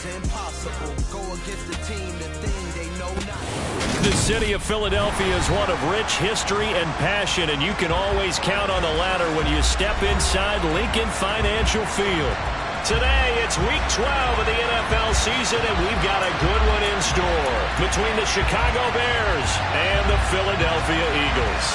impossible. Go against the team, the thing they know not. The city of Philadelphia is one of rich history and passion, and you can always count on the latter when you step inside Lincoln Financial Field. Today, it's Week 12 of the NFL season, and we've got a good one in store between the Chicago Bears and the Philadelphia Eagles.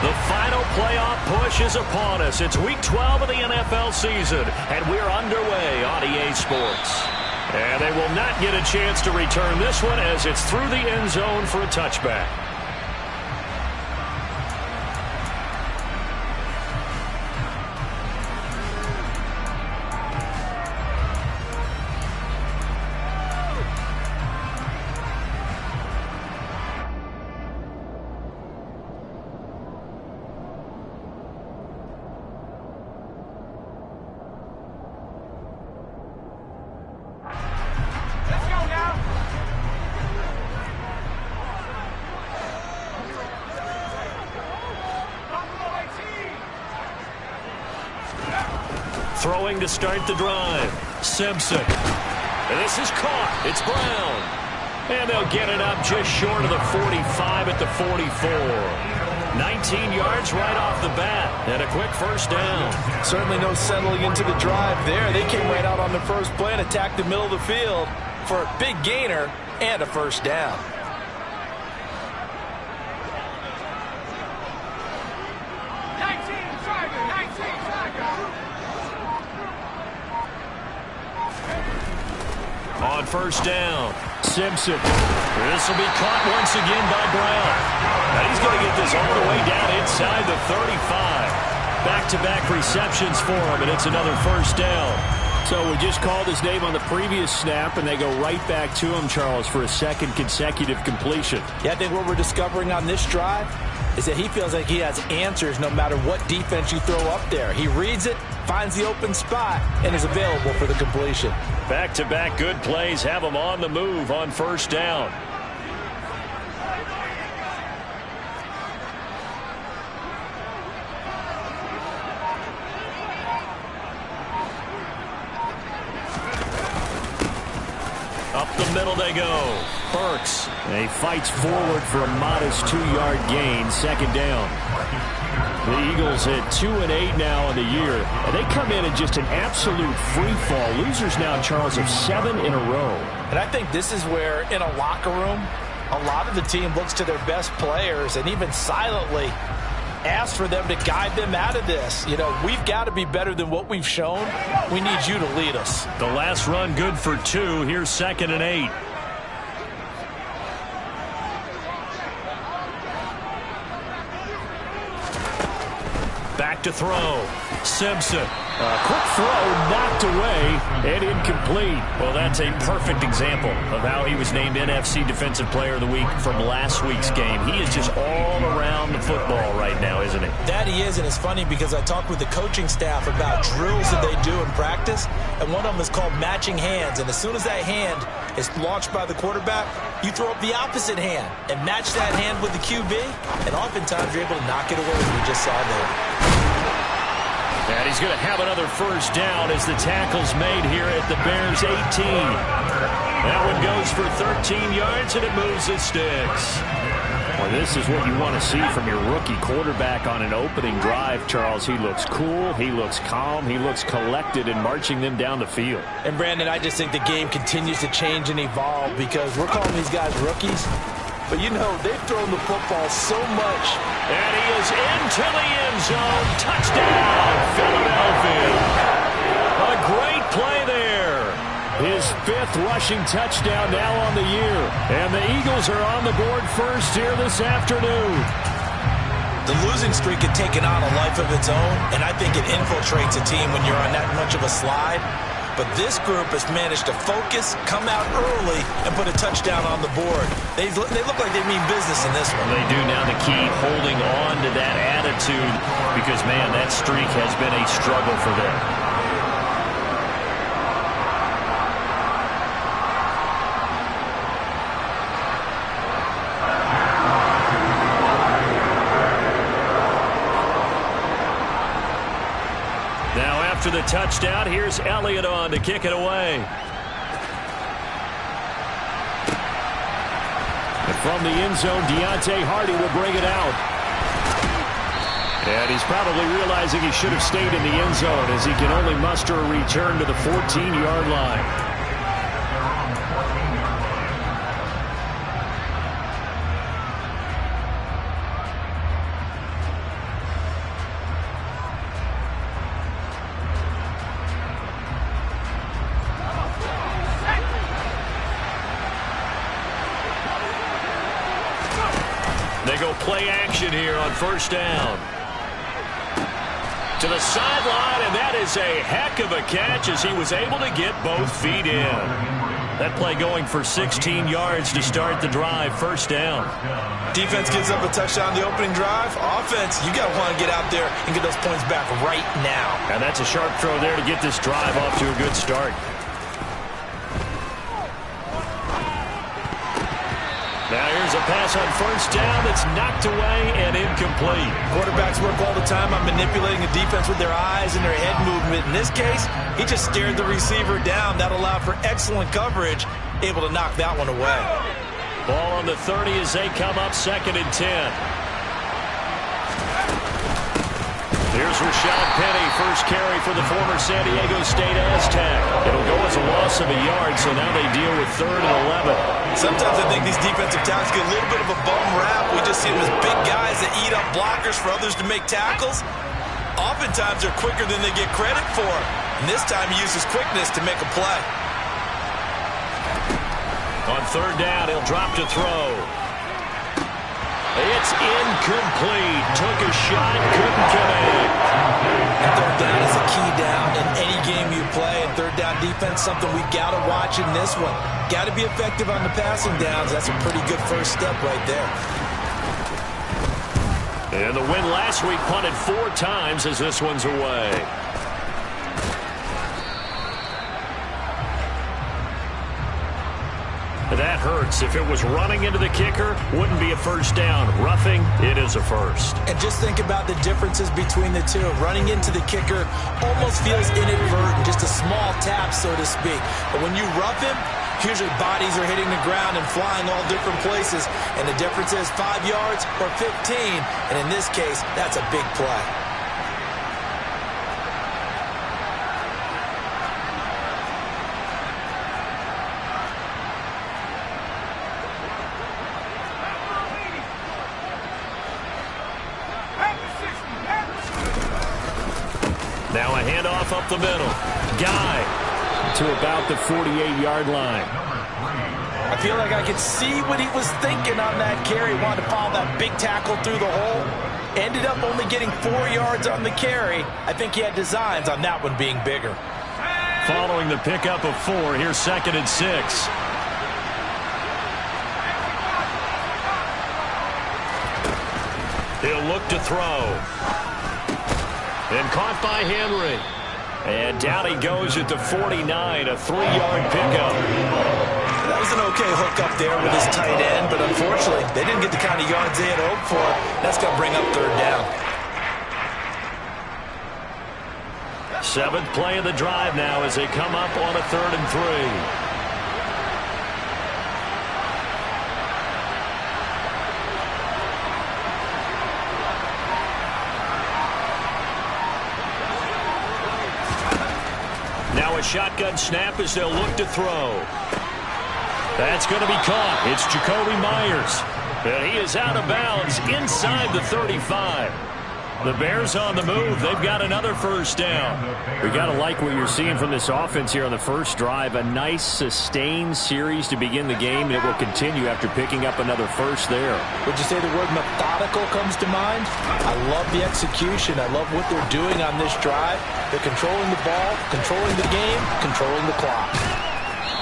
The final playoff push is upon us. It's Week 12 of the NFL season, and we're underway on EA Sports. And they will not get a chance to return this one as it's through the end zone for a touchback. Throwing to start the drive. Simpson. And this is caught. It's Brown. And they'll get it up just short of the 45 at the 44. 19 yards right off the bat. And a quick first down. Certainly no settling into the drive there. They came right out on the first play and attacked the middle of the field for a big gainer and a first down. On first down, Simpson. This will be caught once again by Brown. Now he's going to get this all the way down inside the 35. Back-to-back receptions for him, and it's another first down. So we just called his name on the previous snap, and they go right back to him, Charles, for a second consecutive completion. Yeah, I think what we're discovering on this drive is that he feels like he has answers no matter what defense you throw up there. He reads it, finds the open spot, and is available for the completion. Back-to-back good plays have him on the move on first down. Up the middle they go. Burks. And he fights forward for a modest 2-yard gain. Second down. The Eagles at 2-8 now in the year. And they come in just an absolute free fall. Losers now, Charles, of 7 in a row. And I think this is where, in a locker room, a lot of the team looks to their best players and even silently asks for them to guide them out of this. You know, we've got to be better than what we've shown. We need you to lead us. The last run good for 2. Here's 2nd and 8. Back to throw. Simpson. A quick throw knocked away and incomplete. Well, that's a perfect example of how he was named NFC Defensive Player of the Week from last week's game. He is just all around the football right now, isn't he? That he is, and it's funny because I talked with the coaching staff about drills that they do in practice, and one of them is called matching hands. And as soon as that hand is launched by the quarterback, you throw up the opposite hand and match that hand with the QB, and oftentimes you're able to knock it away, as we just saw there. And he's going to have another first down as the tackle's made here at the Bears 18. That one goes for 13 yards, and it moves the sticks. Well, this is what you want to see from your rookie quarterback on an opening drive, Charles. He looks cool, he looks calm, he looks collected in marching them down the field. And, Brandon, I just think the game continues to change and evolve because we're calling these guys rookies. But, you know, they've thrown the football so much. And he is into the end zone. Touchdown, Philadelphia. A great play there. His 5th rushing touchdown now on the year. And the Eagles are on the board first here this afternoon. The losing streak had taken on a life of its own, and I think it infiltrates a team when you're on that much of a slide. But this group has managed to focus, come out early, and put a touchdown on the board. They look like they mean business in this one. They do. Now the key, holding on to that attitude because, man, that streak has been a struggle for them. Now after the touchdown, here's Elliott on to kick it away. And from the end zone, Deontay Hardy will bring it out. And he's probably realizing he should have stayed in the end zone as he can only muster a return to the 14-yard line. They go play action here on first down. To the sideline, and that is a heck of a catch as he was able to get both feet in. That play going for 16 yards to start the drive, first down. Defense gives up a touchdown the opening drive. Offense, you got to want to get out there and get those points back right now. And that's a sharp throw there to get this drive off to a good start. Now here's a pass on first down that's knocked away and incomplete. Quarterbacks work all the time on manipulating the defense with their eyes and their head movement. In this case, he just stared the receiver down. That allowed for excellent coverage, able to knock that one away. Ball on the 30 as they come up 2nd and 10. Here's Rashad Penny, first carry for the former San Diego State Aztec. It'll go as a loss of a yard, so now they deal with 3rd and 11. Sometimes I think these defensive tackles get a little bit of a bum rap. We just see them as big guys that eat up blockers for others to make tackles. Oftentimes they're quicker than they get credit for. And this time he uses quickness to make a play. On 3rd down, he'll drop to throw. It's incomplete. Took a shot, couldn't connect. And 3rd down is a key down in any game you play. And 3rd down defense, something we got to watch in this one. Got to be effective on the passing downs. That's a pretty good first step right there. And the win last week punted 4 times as this one's away. That hurts. If it was running into the kicker, wouldn't be a first down. Roughing, it is a first. And just think about the differences between the two. Running into the kicker almost feels inadvertent, just a small tap, so to speak. But when you rough him, usually bodies are hitting the ground and flying all different places. And the difference is 5 yards or 15. And in this case, that's a big play. Now a handoff up the middle. Guy to about the 48-yard line. I feel like I could see what he was thinking on that carry. Wanted to follow that big tackle through the hole. Ended up only getting 4 yards on the carry. I think he had designs on that one being bigger. Following the pickup of 4, here's 2nd and 6. He'll look to throw. And caught by Henry. And down he goes at the 49, a 3-yard pickup. That was an okay hook up there with his tight end, but unfortunately, they didn't get the kind of yards they had hoped for. That's going to bring up 3rd down. 7th play of the drive now as they come up on a 3rd and 3. Now a shotgun snap as they'll look to throw. That's going to be caught. It's Jacoby Myers. And he is out of bounds inside the 35. The Bears on the move. They've got another first down. We got to like what you're seeing from this offense here on the first drive. A nice sustained series to begin the game, and it will continue after picking up another first there. Would you say the word methodical comes to mind? I love the execution. I love what they're doing on this drive. They're controlling the ball, controlling the game, controlling the clock.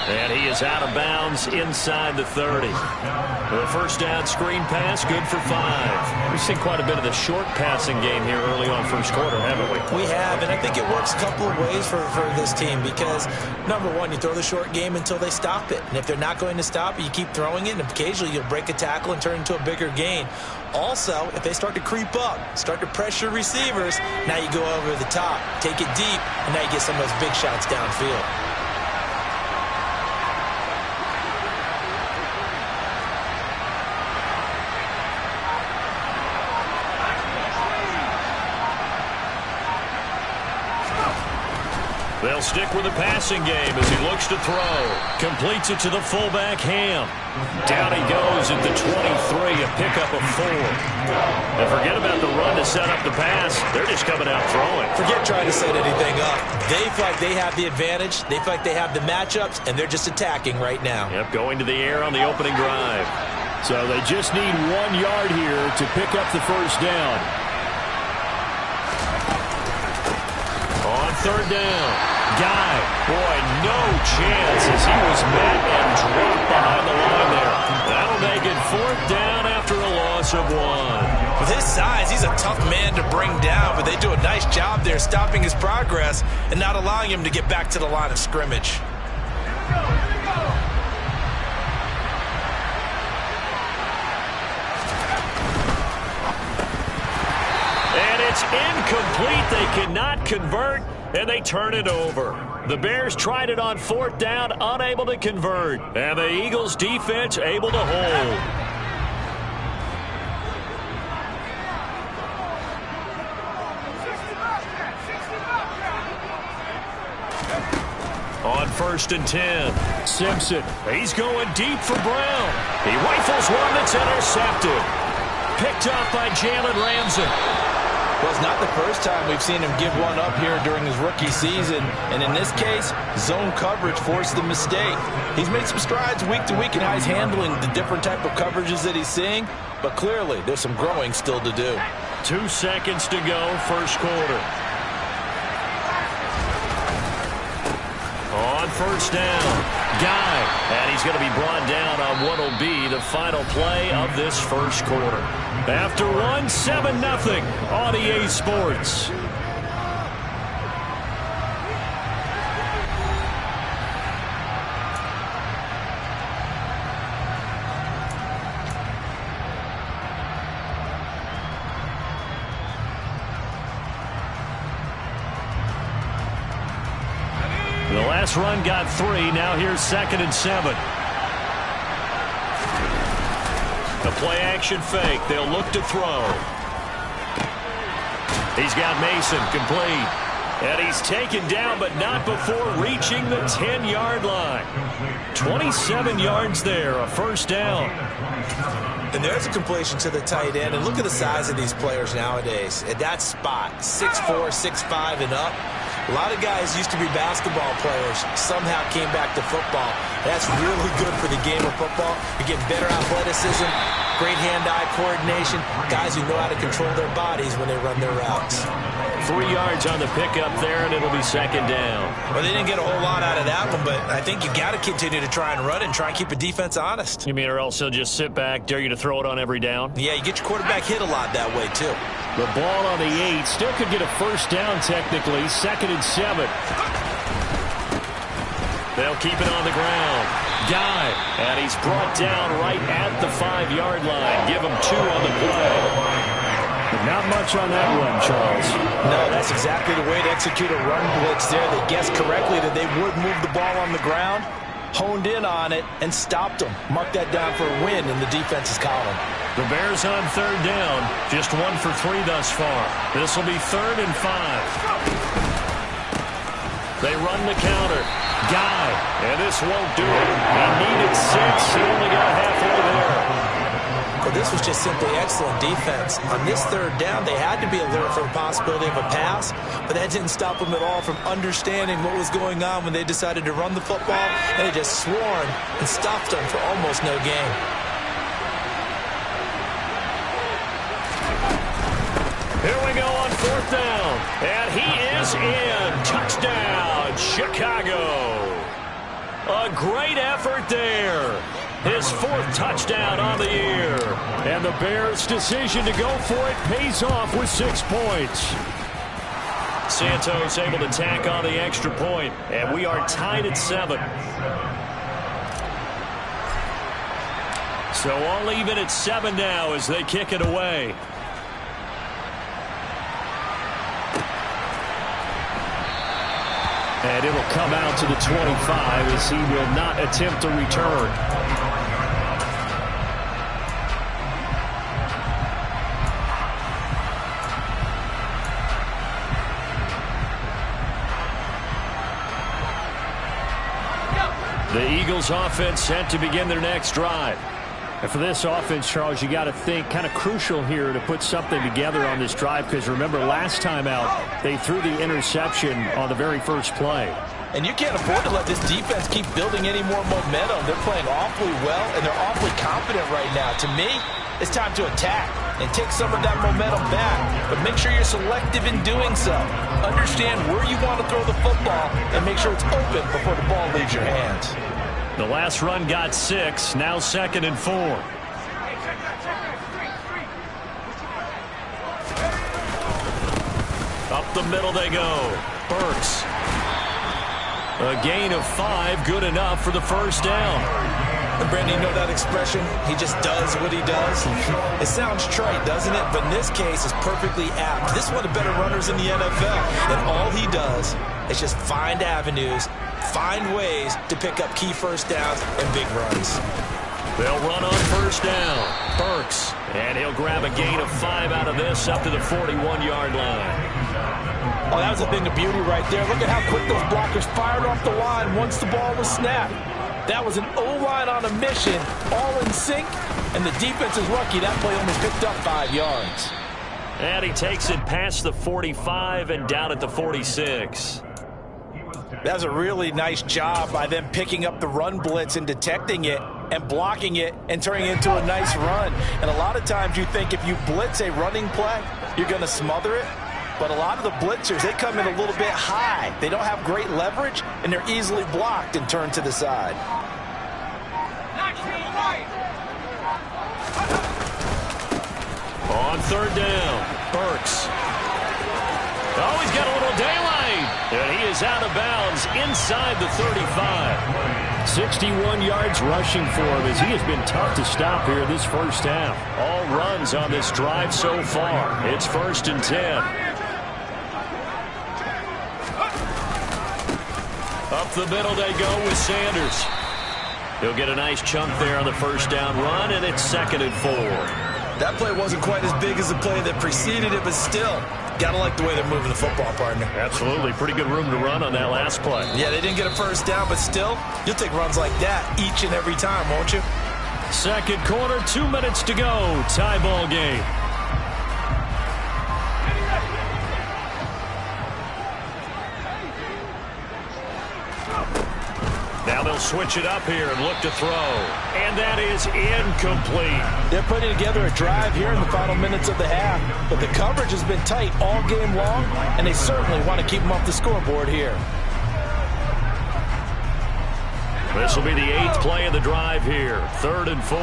And he is out of bounds inside the 30. The first down screen pass, good for 5. We've seen quite a bit of the short passing game here early on first quarter, haven't we? We have, and I think it works a couple of ways for this team because, number one, you throw the short game until they stop it. And if they're not going to stop it, you keep throwing it, and occasionally you'll break a tackle and turn it into a bigger gain. Also, if they start to creep up, start to pressure receivers, now you go over the top, take it deep, and now you get some of those big shots downfield. They'll stick with the passing game as he looks to throw. Completes it to the fullback, Ham. Down he goes at the 23, a pickup of 4. And forget about the run to set up the pass. They're just coming out throwing. Forget trying to set anything up. They feel like they have the advantage. They feel like they have the matchups, and they're just attacking right now. Yep, going to the air on the opening drive. So they just need 1 yard here to pick up the first down. On third down. Guy, boy, no chance as he was met and dropped behind the line there. That'll make it 4th down after a loss of 1. With his size, he's a tough man to bring down, but they do a nice job there stopping his progress and not allowing him to get back to the line of scrimmage. And it's incomplete. They cannot convert. And they turn it over. The Bears tried it on 4th down, unable to convert. And the Eagles defense able to hold. On 1st and 10. Simpson. He's going deep for Brown. He rifles one that's intercepted. Picked up by Jalen Ramsey. Well, it's not the first time we've seen him give one up here during his rookie season. And in this case, zone coverage forced the mistake. He's made some strides week to week in how he's handling the different type of coverages that he's seeing. But clearly, there's some growing still to do. 2 seconds to go, first quarter. On first down. Guy. And he's going to be brought down on what will be the final play of this first quarter. After 1, 7-0 on EA Sports. The last run got 3. Now here's 2nd and 7. The play-action fake. They'll look to throw. He's got Mason complete. And he's taken down, but not before reaching the 10-yard line. 27 yards there, a first down. And there's a completion to the tight end. And look at the size of these players nowadays. At that spot, 6'4", 6'5", and up. A lot of guys used to be basketball players, somehow came back to football. That's really good for the game of football. You get better athleticism, great hand-eye coordination, guys who know how to control their bodies when they run their routes. 3 yards on the pickup there, and it'll be 2nd down. Well, they didn't get a whole lot out of that one, but I think you got to continue to try and run it and try and keep a defense honest. You mean or else he'll just sit back, dare you to throw it on every down? Yeah, you get your quarterback hit a lot that way, too. The ball on the 8. Still could get a first down technically. 2nd and 7. They'll keep it on the ground. Guy. And he's brought down right at the 5-yard line. Give him 2 on the play. Not much on that run, Charles. No, that's exactly the way to execute a run blitz there. They guessed correctly that they would move the ball on the ground, honed in on it, and stopped them. Mark that down for a win in the defense's column. The Bears on 3rd down. Just 1 for 3 thus far. This will be 3rd and 5. They run the counter. Guy. And this won't do it. He needed 6. He only got halfway there. Well, this was just simply excellent defense. On this 3rd down, they had to be alert for the possibility of a pass, but that didn't stop them at all from understanding what was going on when they decided to run the football, and they just swarmed and stopped them for almost no gain. Here we go on 4th down. And he is in. Touchdown, Chicago. A great effort there. His 4th touchdown on the year. And the Bears' decision to go for it pays off with 6 points. Santos able to tack on the extra point, and we are tied at 7. So all even at 7 now as they kick it away. And it'll come out to the 25 as he will not attempt to return. The Eagles offense set to begin their next drive. And for this offense, Charles, you got to think kind of crucial here to put something together on this drive, because remember last time out they threw the interception on the very first play. And you can't afford to let this defense keep building any more momentum. They're playing awfully well, and they're awfully confident right now. To me, it's time to attack and take some of that momentum back. But make sure you're selective in doing so. Understand where you want to throw the football and make sure it's open before the ball leaves your hands. The last run got 6, now 2nd and 4. Up the middle they go. Burks. A gain of 5, good enough for the first down. And Brandon, you know that expression? He just does what he does. It sounds trite, doesn't it? But in this case, it's perfectly apt. This is one of the better runners in the NFL. And all he does is just find avenues, find ways to pick up key first downs and big runs. They'll run on first down. Burks. And he'll grab a gain of 5 out of this up to the 41-yard line. Oh, that was a thing of beauty right there. Look at how quick those blockers fired off the line once the ball was snapped. That was an O-line on a mission, all in sync, and the defense is lucky that play only picked up 5 yards. And he takes it past the 45 and down at the 46. That was a really nice job by them picking up the run blitz and detecting it and blocking it and turning it into a nice run. And a lot of times you think if you blitz a running play, you're going to smother it. But a lot of the blitzers, they come in a little bit high. They don't have great leverage, and they're easily blocked and turned to the side. On third down, Burks. Oh, he's got a little daylight. And he is out of bounds inside the 35. 61 yards rushing for him as he has been tough to stop here this first half. All runs on this drive so far. It's 1st and 10. Up the middle they go with Sanders. He'll get a nice chunk there on the first down run, and it's 2nd and 4. That play wasn't quite as big as the play that preceded it, but still, gotta like the way they're moving the football, partner. Absolutely. Pretty good room to run on that last play. Yeah, they didn't get a first down, but still, you'll take runs like that each and every time, won't you? Second quarter, 2 minutes to go. Tie ball game. Now they'll switch it up here and look to throw. And that is incomplete. They're putting together a drive here in the final minutes of the half. But the coverage has been tight all game long, and they certainly want to keep them off the scoreboard here. This will be the 8th play of the drive here. 3rd and 4.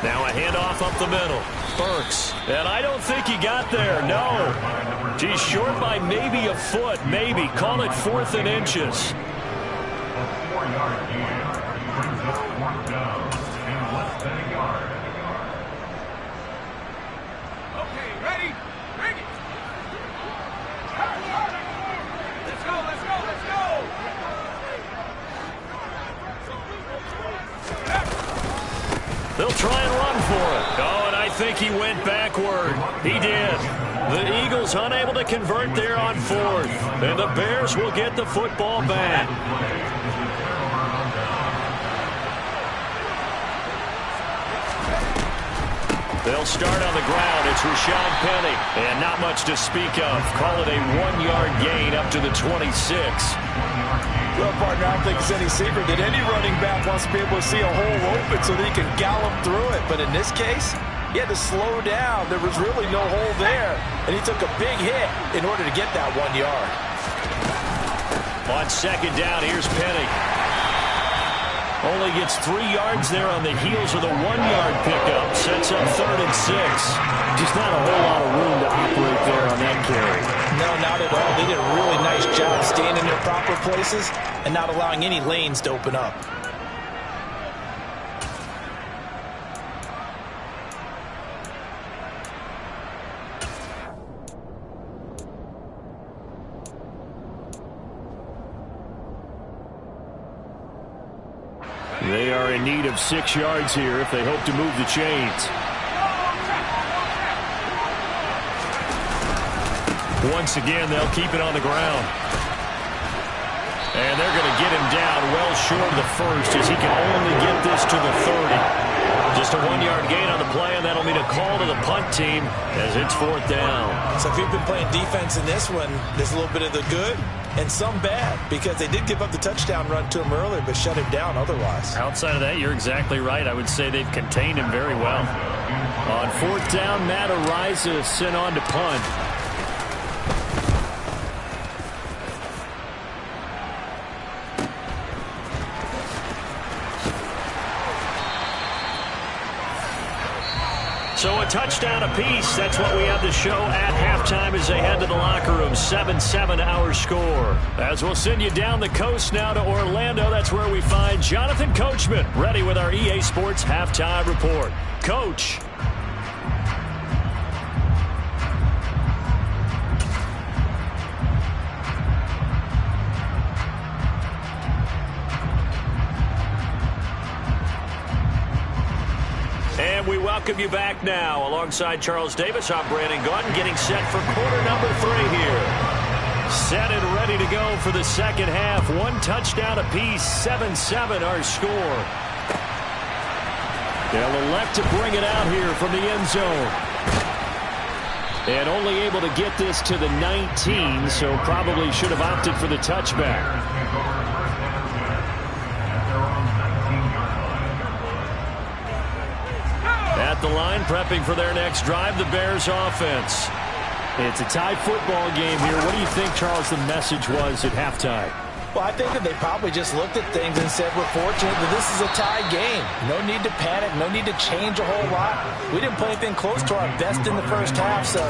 Now a handoff up the middle. Burks. And I don't think he got there. No. He's short by maybe a foot. Maybe. Call it 4th and inches. Okay, ready? Bring it. Let's go, let's go, let's go. They'll try and run for it. Oh, and I think he went backward. He did. The Eagles unable to convert there on 4th. And the Bears will get the football back. They'll start on the ground. It's Rashad Penny. And not much to speak of. Call it a 1-yard gain up to the 26. Well, partner, I don't think it's any secret that any running back wants to be able to see a hole open so that he can gallop through it. But in this case, He had to slow down. There was really no hole there, and he took a big hit in order to get that 1 yard. On second down, here's Penny. Only gets 3 yards there on the heels of the 1-yard pickup. Sets up 3rd and 6. Just not a whole lot of room to operate there on that carry. No, not at all. They did a really nice job staying in their proper places and not allowing any lanes to open up. They are in need of 6 yards here if they hope to move the chains. Once again, they'll keep it on the ground. And they're going to get him down well short of the first as he can only get this to the 30. Just a 1-yard gain on the play, and that'll mean a call to the punt team as it's 4th down. So if you've been playing defense in this one, there's a little bit of the good and some bad, because they did give up the touchdown run to him earlier but shut him down otherwise. Outside of that, you're exactly right. I would say they've contained him very well. On 4th down, Matt Ariza sent on to punt. So a touchdown apiece. That's what we have to show at halftime as they head to the locker room. 7-7 our score. As we'll send you down the coast now to Orlando. That's where we find Jonathan Coachman ready with our EA Sports halftime report. Coach. And we welcome you back now. Alongside Charles Davis, I'm Brandon Gaudin, getting set for quarter number 3 here. Set and ready to go for the second half. 1 touchdown apiece, 7-7 our score. They'll elect to bring it out here from the end zone. And only able to get this to the 19, so probably should have opted for the touchback. At the line, prepping for their next drive, the Bears offense. It's a tie football game here. What do you think, Charles, the message was at halftime? Well, I think that they probably just looked at things and said, we're fortunate that this is a tie game. No need to panic. No need to change a whole lot. We didn't play anything close to our best in the first half, so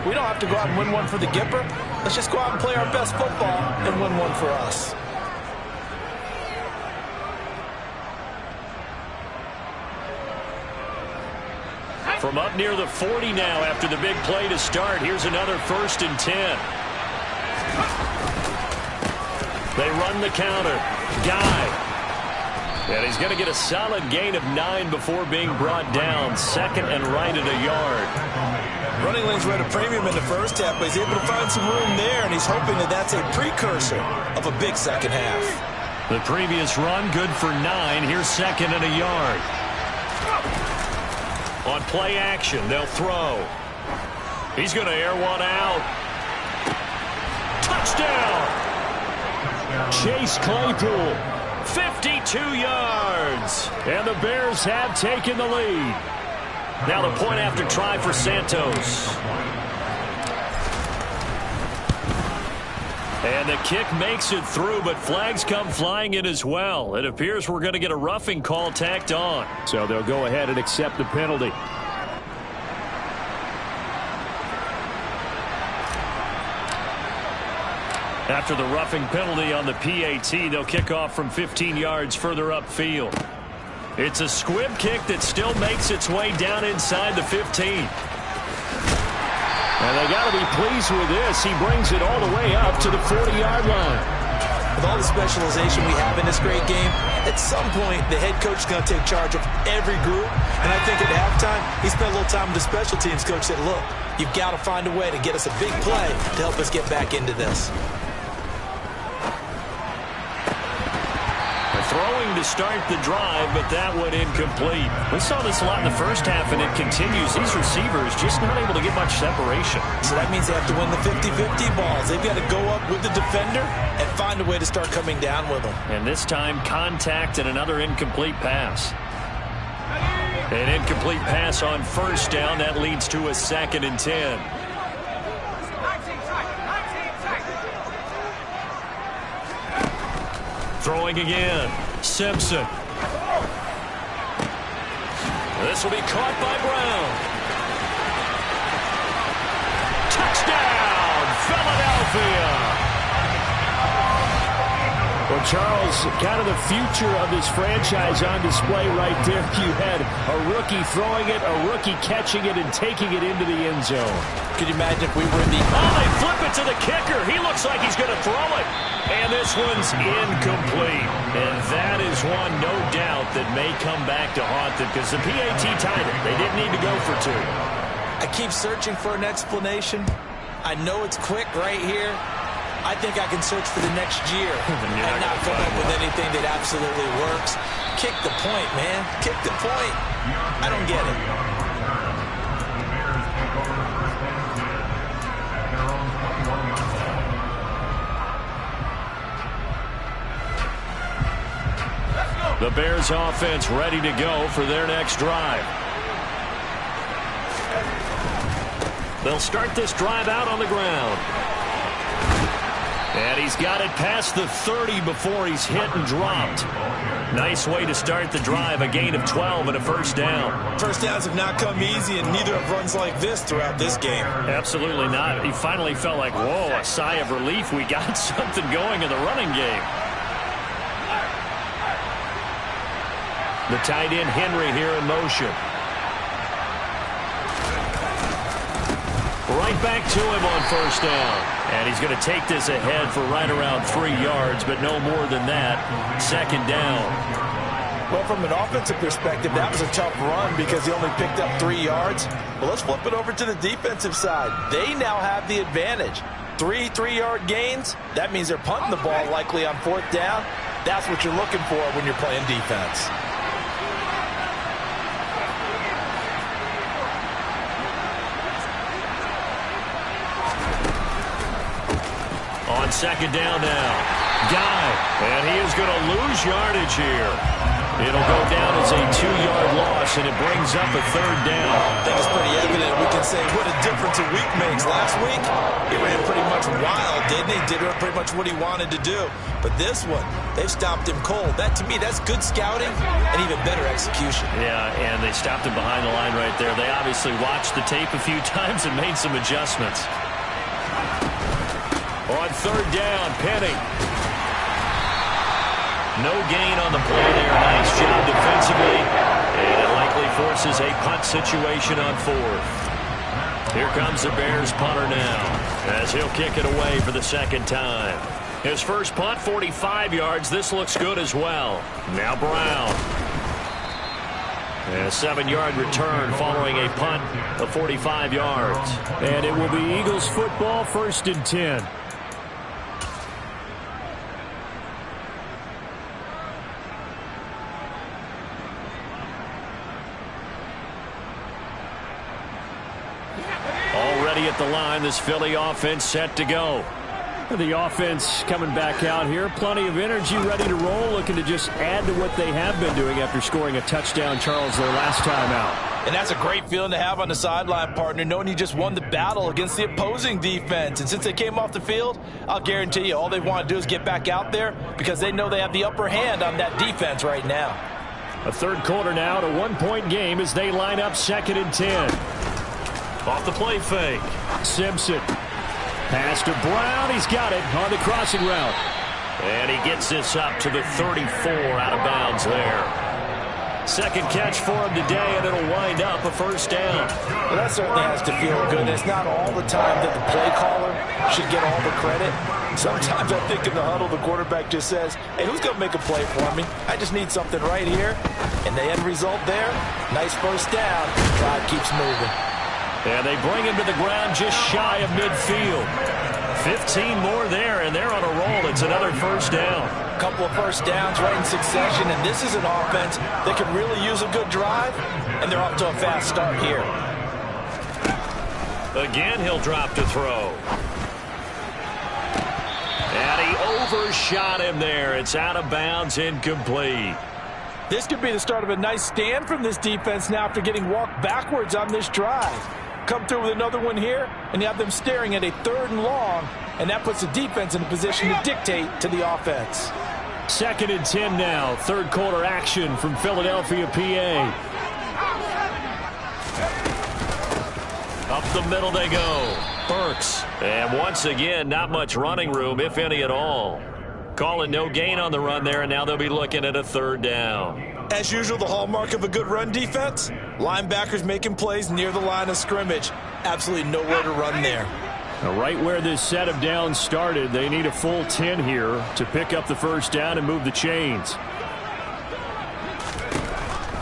we don't have to go out and win one for the Gipper. Let's just go out and play our best football and win one for us. From up near the 40 now after the big play to start. Here's another 1st and 10. They run the counter. Guy. And he's going to get a solid gain of 9 before being brought down. 2nd and right at a yard. Running lanes were at a premium in the first half, but he's able to find some room there, and he's hoping that that's a precursor of a big second half. The previous run, good for 9. Here's 2nd and a yard. On play action, they'll throw. He's going to air one out. Touchdown! Chase Claypool, 52 yards. And the Bears have taken the lead. Now the point after try for Santos. And the kick makes it through, but flags come flying in as well. It appears we're going to get a roughing call tacked on. So they'll go ahead and accept the penalty. After the roughing penalty on the PAT, they'll kick off from 15 yards further upfield. It's a squib kick that still makes its way down inside the 15. And they got to be pleased with this. He brings it all the way up to the 40-yard line. With all the specialization we have in this great game, at some point the head coach is going to take charge of every group. And I think at halftime, he spent a little time with the special teams coach, said, look, you've got to find a way to get us a big play to help us get back into this. Throwing to start the drive, but that one incomplete. We saw this a lot in the first half, and it continues. These receivers just not able to get much separation. So that means they have to win the 50-50 balls. They've got to go up with the defender and find a way to start coming down with them. And this time, contact and another incomplete pass. An incomplete pass on first down. That leads to a 2nd and 10. Throwing again. Simpson. This will be caught by Brown. Touchdown, Philadelphia. Well, Charles, kind of the future of this franchise on display right there. You had a rookie throwing it, a rookie catching it, and taking it into the end zone. Could you imagine if we were in the... Oh, they flip it to the kicker. He looks like he's going to throw it. And this one's incomplete. And that is one, no doubt, that may come back to haunt them because the PAT tied it. They didn't need to go for 2. I keep searching for an explanation. I know it's quick right here. I think I can search for the next year and not come up with anything that absolutely works. Kick the point, man. Kick the point. I don't get it. The Bears offense ready to go for their next drive. They'll start this drive out on the ground. And he's got it past the 30 before he's hit and dropped. Nice way to start the drive, a gain of 12 and a first down. First downs have not come easy, and neither have runs like this throughout this game. Absolutely not. He finally felt like, whoa, a sigh of relief. We got something going in the running game. The tight end Henry here in motion. Right back to him on first down. And he's going to take this ahead for right around 3 yards, but no more than that. 2nd down. Well, from an offensive perspective, that was a tough run because he only picked up 3 yards. Well, let's flip it over to the defensive side. They now have the advantage. 3 3-yard gains. That means they're punting the ball likely on 4th down. That's what you're looking for when you're playing defense. On 2nd down now. Guy. And he is going to lose yardage here. It'll go down as a 2-yard loss, and it brings up a 3rd down. I think it's pretty evident. We can say what a difference a week makes. Last week, he ran pretty much wild, didn't he? Did pretty much what he wanted to do. But this one, they've stopped him cold. That, to me, that's good scouting and even better execution. Yeah, and they stopped him behind the line right there. They obviously watched the tape a few times and made some adjustments. On 3rd down, Penny. No gain on the play there. Nice job defensively. And it likely forces a punt situation on 4th. Here comes the Bears punter now as he'll kick it away for the 2nd time. His first punt, 45 yards. This looks good as well. Now Brown. And a 7-yard return following a punt of 45 yards. And it will be Eagles football, 1st and 10. Already at the line, this Philly offense set to go. The offense coming back out here. Plenty of energy, ready to roll, looking to just add to what they have been doing after scoring a touchdown, Charles, their last time out. And that's a great feeling to have on the sideline, partner, knowing you just won the battle against the opposing defense. And since they came off the field, I'll guarantee you all they want to do is get back out there because they know they have the upper hand on that defense right now. A 3rd quarter now, to 1-point game as they line up 2nd and 10. Off the play fake. Simpson. Pass to Brown. He's got it on the crossing route. And he gets this up to the 34 out of bounds there. 2nd catch for him today, and it'll wind up a 1st down. Well, that certainly has to feel good. It's not all the time that the play caller should get all the credit. Sometimes I think in the huddle, the quarterback just says, hey, who's going to make a play for me? I just need something right here. And the end result there, nice 1st down. Drive keeps moving. And they bring him to the ground just shy of midfield. 15 more there, and they're on a roll. It's another 1st down. A couple of 1st downs right in succession, and this is an offense that can really use a good drive, and they're off to a fast start here. Again, he'll drop to throw. And he overshot him there. It's out of bounds, incomplete. This could be the start of a nice stand from this defense now after getting walked backwards on this drive. Come through with another one here, and you have them staring at a 3rd and long, and that puts the defense in a position to dictate to the offense. 2nd and 10 now. 3rd quarter action from Philadelphia, PA. Up the middle they go. Burks. And once again, not much running room, if any at all. Calling no gain on the run there, and now they'll be looking at a 3rd down. As usual, the hallmark of a good run defense, linebackers making plays near the line of scrimmage. Absolutely nowhere to run there. Now, right where this set of downs started, they need a full 10 here to pick up the 1st down and move the chains.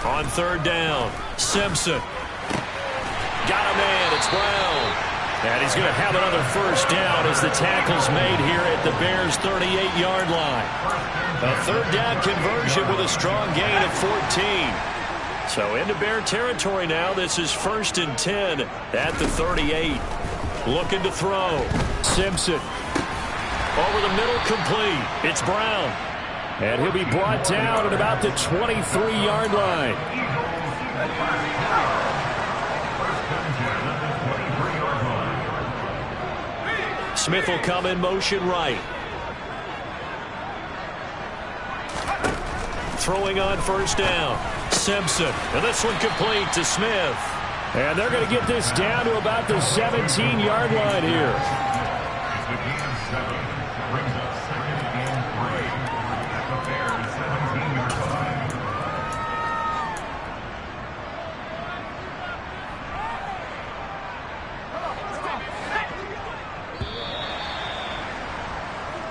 On 3rd down, Simpson. Got a man, it's Brown. And he's going to have another 1st down as the tackle's made here at the Bears' 38-yard line. A 3rd down conversion with a strong gain of 14. So into Bear territory now. This is 1st and 10 at the 38. Looking to throw. Simpson. Over the middle, complete. It's Brown. And he'll be brought down at about the 23-yard line. Smith will come in motion right. Throwing on 1st down. Simpson. And this one complete to Smith. And they're going to get this down to about the 17-yard line here.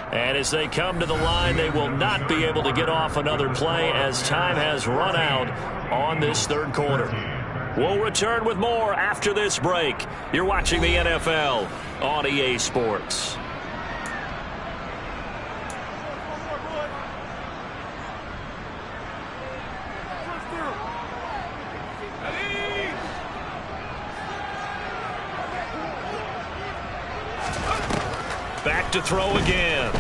And as they come to the line, they will not be able to get off another play as time has run out on this 3rd quarter. We'll return with more after this break. You're watching the NFL on EA Sports. Back to throw again.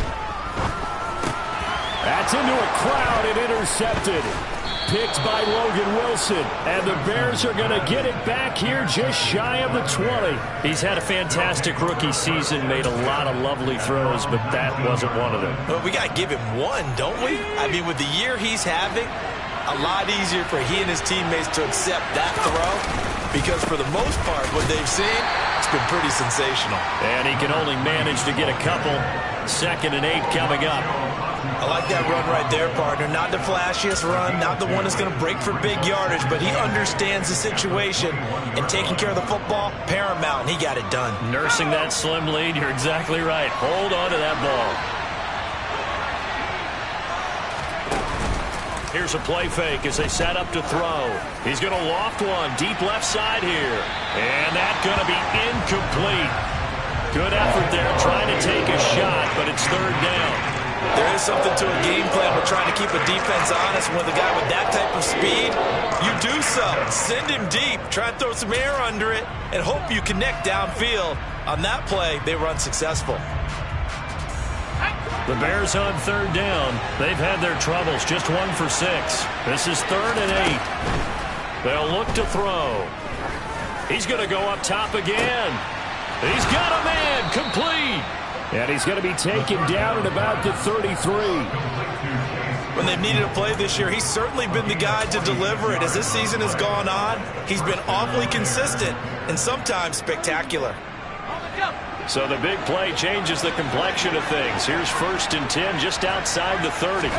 That's into a crowd and intercepted. Picked by Logan Wilson. And the Bears are going to get it back here just shy of the 20. He's had a fantastic rookie season, made a lot of lovely throws, but that wasn't one of them. Well, we got to give him one, don't we? I mean, with the year he's having, a lot easier for he and his teammates to accept that throw, because for the most part, what they've seen, it's been pretty sensational. And he can only manage to get a couple. 2nd and 8 coming up. I like that run right there, partner. Not the flashiest run, not the one that's going to break for big yardage, but he understands the situation, and taking care of the football, paramount, and he got it done. Nursing that slim lead, you're exactly right. Hold on to that ball. Here's a play fake as they set up to throw. He's going to loft one deep left side here. And that's going to be incomplete. Good effort there trying to take a shot, but it's 3rd down. There is something to a game plan with trying to keep a defense honest. With a guy with that type of speed, you do so. Send him deep. Try and throw some air under it and hope you connect downfield. On that play, they run successful. The Bears on 3rd down. They've had their troubles. Just 1 for 6. This is 3rd and 8. They'll look to throw. He's going to go up top again. He's got a man. Complete. And he's going to be taken down at about the 33. When they've needed a play this year, he's certainly been the guy to deliver it. As this season has gone on, he's been awfully consistent and sometimes spectacular. So the big play changes the complexion of things. Here's 1st and 10 just outside the 30.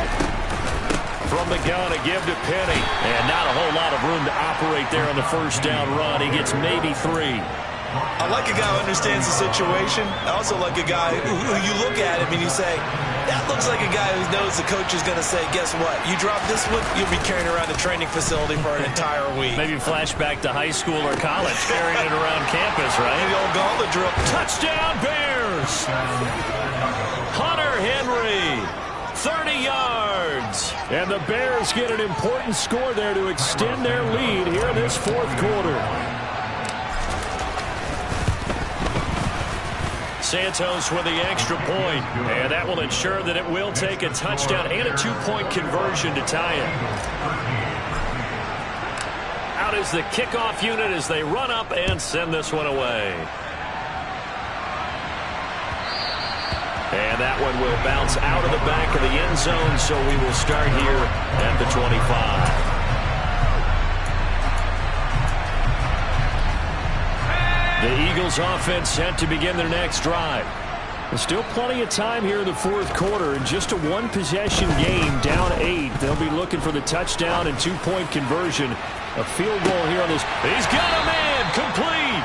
From the gun, a give to Penny. And not a whole lot of room to operate there on the 1st down run. He gets maybe 3. I like a guy who understands the situation. I also like a guy who you look at him and you say, that looks like a guy who knows the coach is going to say, guess what? You drop this one, you'll be carrying around the training facility for an entire week. Maybe flashback to high school or college, carrying it around campus, right? The old gauntlet drill. Touchdown, Bears! Hunter Henry, 30 yards. And the Bears get an important score there to extend their lead here in this 4th quarter. Santos with the extra point, and that will ensure that it will take a touchdown and a 2-point conversion to tie it. is the kickoff unit as they run up and send this one away. And that one will bounce out of the back of the end zone, so we will start here at the 25. The Eagles offense set to begin their next drive. There's still plenty of time here in the fourth quarter. In just a one-possession game, down 8. They'll be looking for the touchdown and two-point conversion. A field goal here on this. He's got a man, complete.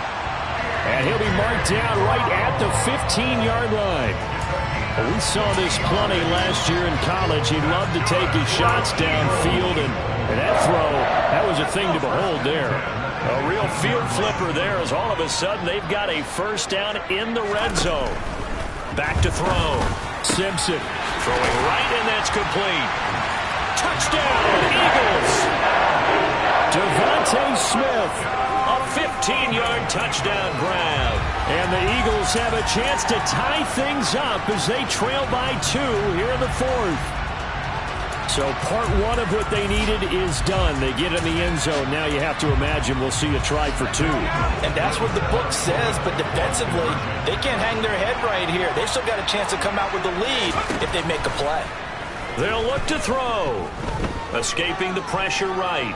And he'll be marked down right at the 15-yard line. Well, we saw this plenty last year in college. He loved to take his shots downfield, and that throw, that was a thing to behold there. A real field flipper there as all of a sudden they've got a first down in the red zone. Back to throw. Simpson throwing right, and that's complete. Touchdown, Eagles. Devontae Smith, a 15-yard touchdown grab. And the Eagles have a chance to tie things up as they trail by 2 here in the fourth. So part one of what they needed is done. They get in the end zone. Now you have to imagine we'll see a try for 2. And that's what the book says, but defensively, they can't hang their head right here. They still got a chance to come out with the lead if they make a play. They'll look to throw. Escaping the pressure right.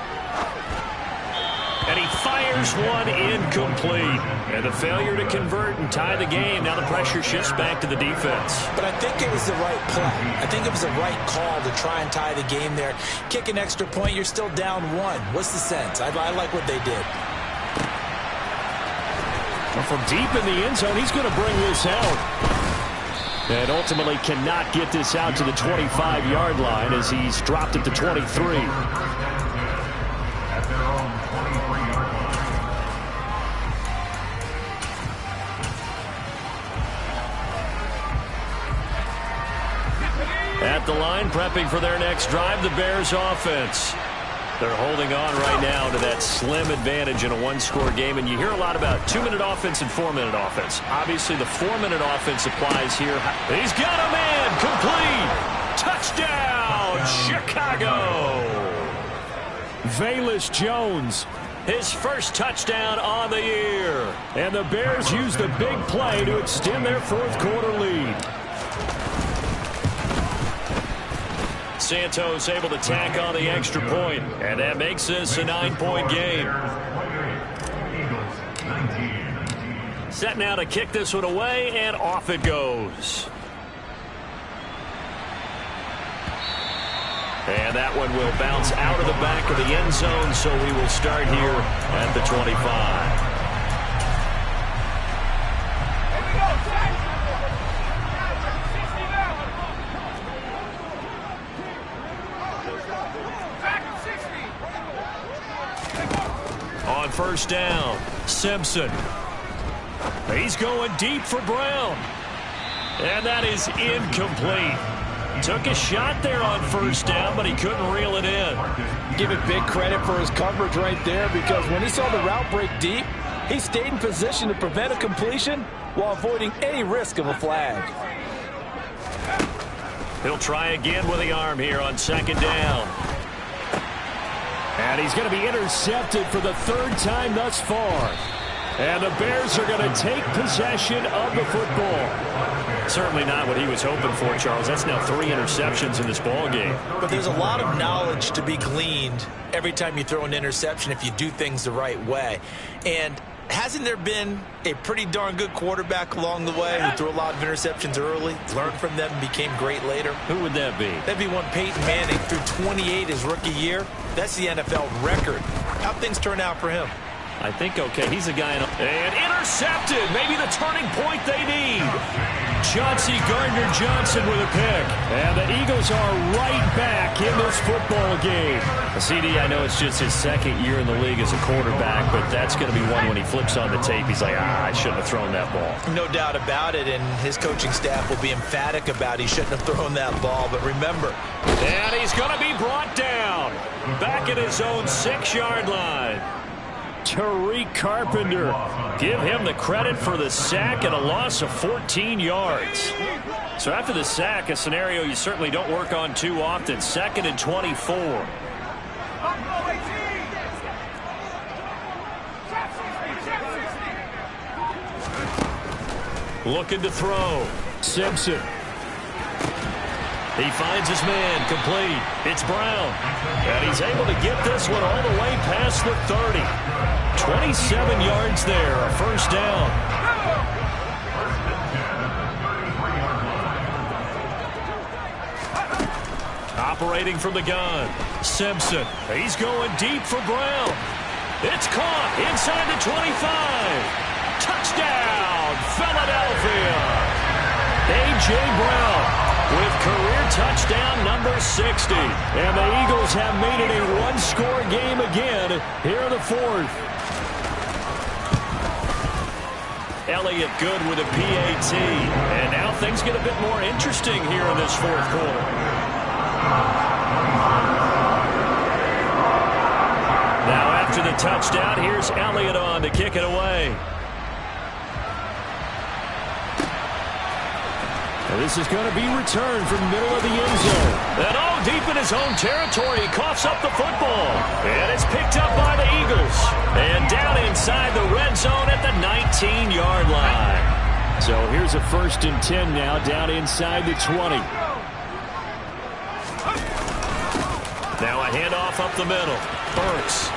And he fires one incomplete. And the failure to convert and tie the game. Now the pressure shifts back to the defense. But I think it was the right play. I think it was the right call to try and tie the game there. Kick an extra point, you're still down 1. What's the sense? I like what they did. Well, from deep in the end zone, he's going to bring this out. And ultimately cannot get this out to the 25-yard line as he's dropped it to 23. At the line, prepping for their next drive, the Bears offense. They're holding on right now to that slim advantage in a one-score game. And you hear a lot about 2-minute offense and 4-minute offense. Obviously, the 4-minute offense applies here. He's got a man, complete. Touchdown, Chicago. Velus Jones, his first touchdown on the year. And the Bears use the big play to extend their fourth quarter lead. Santos able to tack on the extra point, and that makes this a 9-point game. Set now to kick this one away, and off it goes. And that one will bounce out of the back of the end zone, so we will start here at the 25. On first down, Simpson. He's going deep for Brown. And that is incomplete. Took a shot there on first down, but he couldn't reel it in. Give it big credit for his coverage right there, because when he saw the route break deep, he stayed in position to prevent a completion while avoiding any risk of a flag. He'll try again with the arm here on second down. And he's going to be intercepted for the 3rd time thus far. And the Bears are going to take possession of the football. Certainly not what he was hoping for, Charles. That's now 3 interceptions in this ball game. But there's a lot of knowledge to be gleaned every time you throw an interception if you do things the right way. And hasn't there been a pretty darn good quarterback along the way who threw a lot of interceptions early, learned from them, and became great later? Who would that be? That'd be one Peyton Manning, threw 28 his rookie year. That's the NFL record. How'd things turn out for him? I think okay. He's a guy in and intercepted. Maybe the turning point they need. Chauncey Gardner-Johnson with a pick. And the Eagles are right back in this football game. CD, I know it's just his 2nd year in the league as a quarterback, but that's going to be one when he flips on the tape. He's like, I shouldn't have thrown that ball. No doubt about it, and his coaching staff will be emphatic about he shouldn't have thrown that ball. But remember. And he's going to be brought down. Back at his own 6-yard line. Tariq Carpenter. Give him the credit for the sack and a loss of 14 yards. So after the sack, a scenario you certainly don't work on too often. 2nd and 24. Looking to throw. Simpson. He finds his man, complete. It's Brown. And he's able to get this one all the way past the 30. 27 yards there, a first down. Operating from the gun. Simpson. He's going deep for Brown. It's caught inside the 25. Touchdown, Philadelphia. A.J. Brown with career touchdown number 60. And the Eagles have made it a one-score game again here in the fourth. Elliott good with a PAT. And now things get a bit more interesting here in this fourth quarter. Now after the touchdown, here's Elliott on to kick it away. And this is going to be returned from the middle of the end zone. And all deep in his own territory, he coughs up the football. And it's picked up by the Eagles. And down inside the red zone at the 19-yard line. So here's a 1st and 10 now, down inside the 20. Now a handoff up the middle. Burks.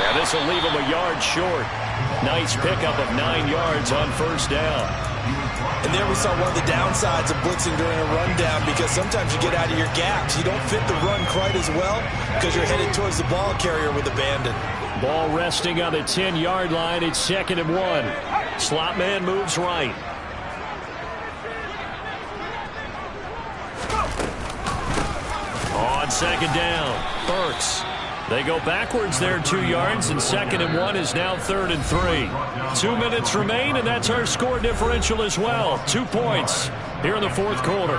And this will leave him a yard short. Nice pickup of 9 yards on first down. And there we saw one of the downsides of blitzing during a rundown, because sometimes you get out of your gaps. You don't fit the run quite as well because you're headed towards the ball carrier with abandon. Ball resting on the 10-yard line. It's 2nd and 1. Slot man moves right. On 2nd down, Burks. They go backwards there 2 yards, and 2nd and 1 is now 3rd and 3. 2 minutes remain, and that's our score differential as well. 2 points here in the fourth quarter.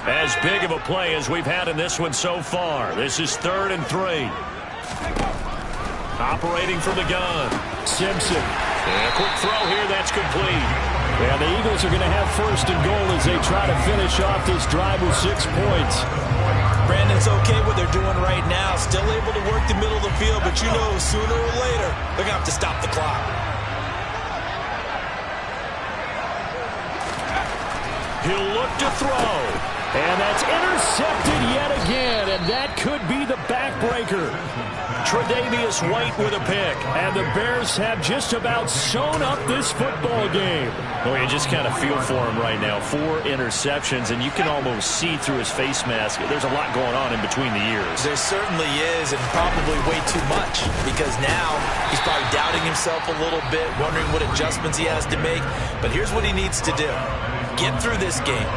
As big of a play as we've had in this one so far. This is 3rd and 3. Operating from the gun. Simpson. And a quick throw here, that's complete. Yeah, the Eagles are going to have 1st and goal as they try to finish off this drive with 6 points. Brandon's okay what they're doing right now. Still able to work the middle of the field, but you know sooner or later they're going to have to stop the clock. He'll look to throw. And that's intercepted yet again, and that could be the backbreaker. Tre'Davious White with a pick. And the Bears have just about sewn up this football game. Well, you just kind of feel for him right now. 4 interceptions, and you can almost see through his face mask. There's a lot going on in between the ears. There certainly is, and probably way too much, because now he's probably doubting himself a little bit, wondering what adjustments he has to make. But here's what he needs to do. Get through this game.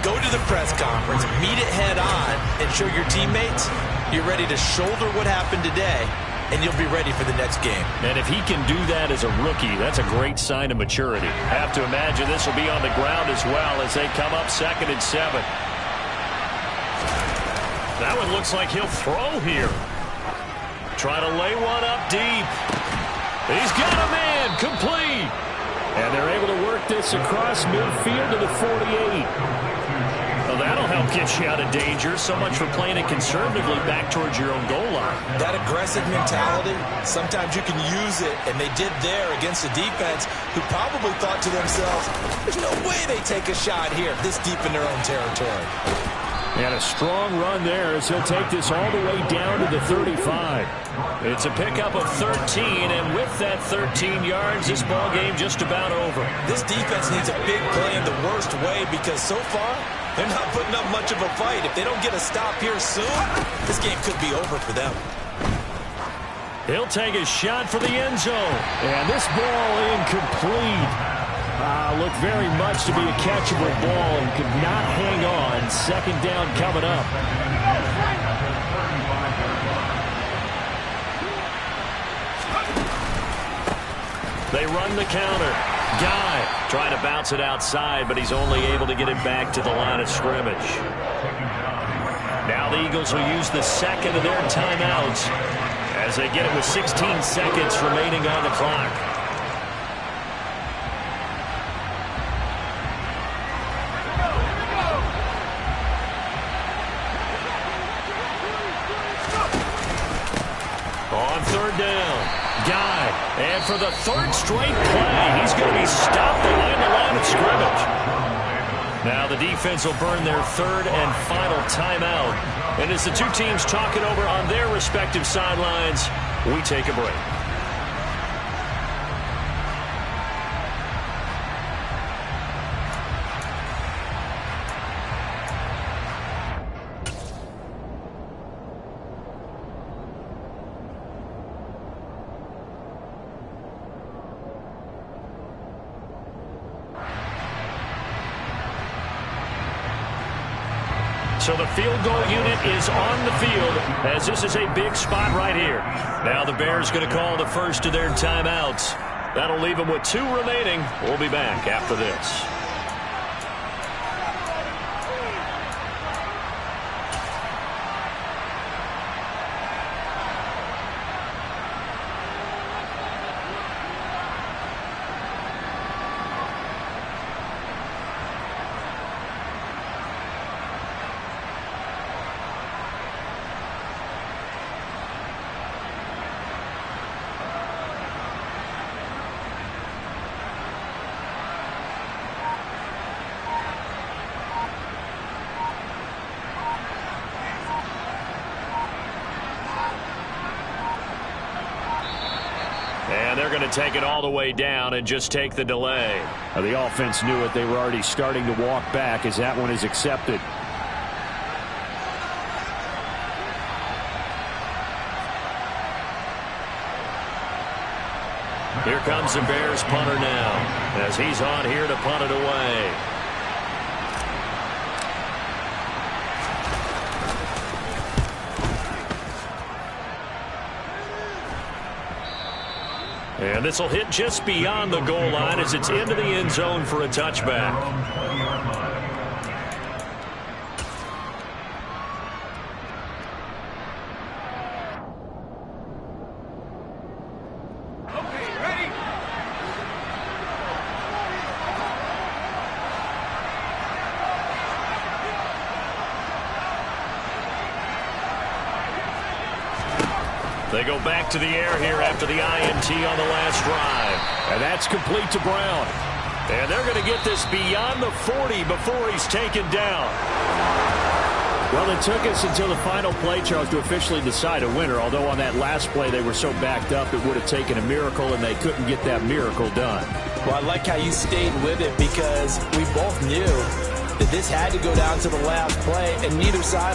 Go to the press conference, meet it head on, and show your teammates you're ready to shoulder what happened today, and you'll be ready for the next game. And if he can do that as a rookie, that's a great sign of maturity. I have to imagine this will be on the ground as well as they come up 2nd and 7. That one looks like he'll throw here. Try to lay one up deep. He's got a man, complete. And they're able to work this across midfield to the 48. Well, that'll help get you out of danger. So much for playing it conservatively back towards your own goal line. That aggressive mentality, sometimes you can use it, and they did there against a defense who probably thought to themselves, there's no way they take a shot here this deep in their own territory. And a strong run there as he'll take this all the way down to the 35. It's a pickup of 13, and with that 13 yards, this ball game just about over. This defense needs a big play in the worst way, because so far, they're not putting up much of a fight. If they don't get a stop here soon, this game could be over for them. He'll take a shot for the end zone. And this ball incomplete. Looked very much to be a catchable ball and could not hang on. 2nd down coming up. They run the counter. Guy trying to bounce it outside, but he's only able to get it back to the line of scrimmage. Now the Eagles will use the 2nd of their timeouts as they get it with 16 seconds remaining on the clock. On third down, Guy. And for the third straight play, he's going to be stopped behind the line of scrimmage. Now the defense will burn their third and final timeout. And as the two teams talk it over on their respective sidelines, we take a break. So the field goal unit is on the field as this is a big spot right here. Now the Bears going to call the first of their timeouts. That'll leave them with 2 remaining. We'll be back after this. And they're going to take it all the way down and just take the delay. The offense knew it. They were already starting to walk back as that one is accepted. Here comes the Bears punter now as he's on here to punt it away. And this will hit just beyond the goal line as it's into the end zone for a touchback. They go back to the air here after the INT on the last drive. And that's complete to Brown. And they're going to get this beyond the 40 before he's taken down. Well, it took us until the final play, Charles, to officially decide a winner. Although on that last play they were so backed up it would have taken a miracle, and they couldn't get that miracle done. Well, I like how you stayed with it because we both knew that this had to go down to the last play, and neither side